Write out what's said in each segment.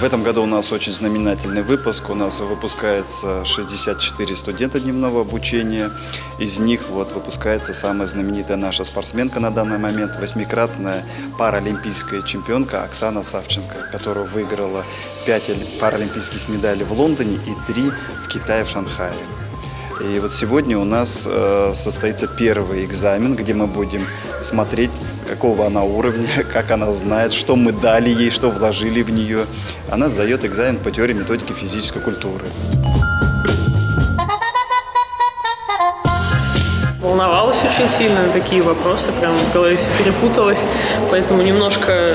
В этом году у нас очень знаменательный выпуск. У нас выпускается 64 студента дневного обучения. Из них выпускается самая знаменитая наша спортсменка на данный момент, восьмикратная паралимпийская чемпионка Оксана Савченко, которая выиграла 5 паралимпийских медалей в Лондоне и 3 в Китае, в Шанхае. И вот сегодня у нас состоится первый экзамен, где мы будем смотреть, какого она уровня, как она знает, что мы дали ей, что вложили в нее. Она сдает экзамен по теории методики физической культуры. Волновалась очень сильно на такие вопросы, прям в голове все перепуталось, поэтому немножко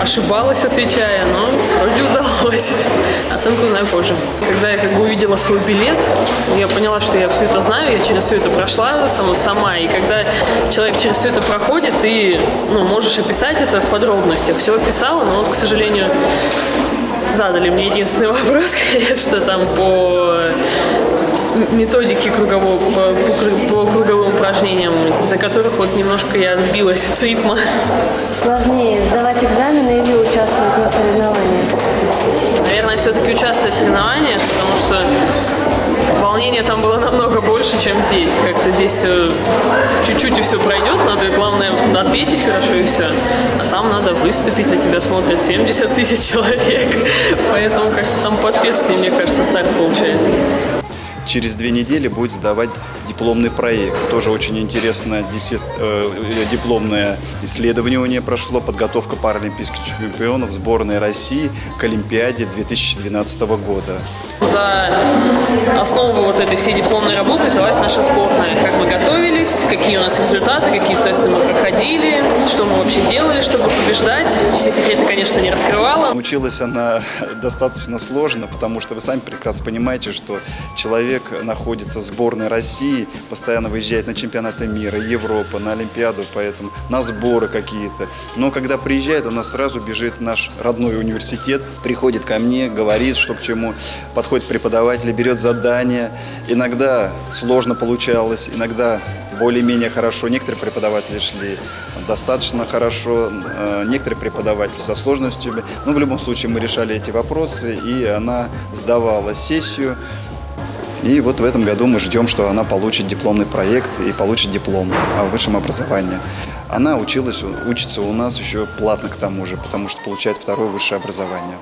ошибалась, отвечая, но вроде удалось. Оценку знаю позже. Когда я увидела свой билет, я поняла, что я все это знаю, я через все это прошла сама. И когда человек через все это проходит, ты можешь описать это в подробностях. Все описала, но, к сожалению, задали мне единственный вопрос, конечно, там по методики по круговым упражнениям, за которых немножко я сбилась с ритма. Сложнее сдавать экзамены или участвовать на соревнованиях? Наверное, все-таки участвовать в соревнованиях, потому что волнения там было намного больше, чем здесь. Как-то здесь чуть-чуть и все пройдет, надо, главное, ответить хорошо и все. А там надо выступить, на тебя смотрят 70 тысяч человек. Поэтому как-то там поответственнее, мне кажется, старт получается. Через 2 недели будет сдавать дипломный проект. Тоже очень интересное дипломное исследование у нее прошло. Подготовка паралимпийских чемпионов сборной России к Олимпиаде 2012 года. За основу этой всей дипломной работы взялась наша сборная. Как мы готовились, какие у нас результаты, какие тесты мы проходили, что мы вообще делали, чтобы побеждать. Все секреты, конечно, не раскрывала. Училась она достаточно сложно, потому что вы сами прекрасно понимаете, что человек находится в сборной России, постоянно выезжает на чемпионаты мира, Европы, на Олимпиаду, поэтому на сборы какие-то. Но когда приезжает, она сразу бежит в наш родной университет, приходит ко мне, говорит, что к чему, подходит преподаватель, берет задания. Иногда сложно получалось, иногда более-менее хорошо. Некоторые преподаватели шли достаточно хорошо, некоторые преподаватели со сложностями. Но в любом случае мы решали эти вопросы, и она сдавала сессию. И в этом году мы ждем, что она получит дипломный проект и получит диплом о высшем образовании. Она учится у нас еще платно к тому же, потому что получает 2-е высшее образование.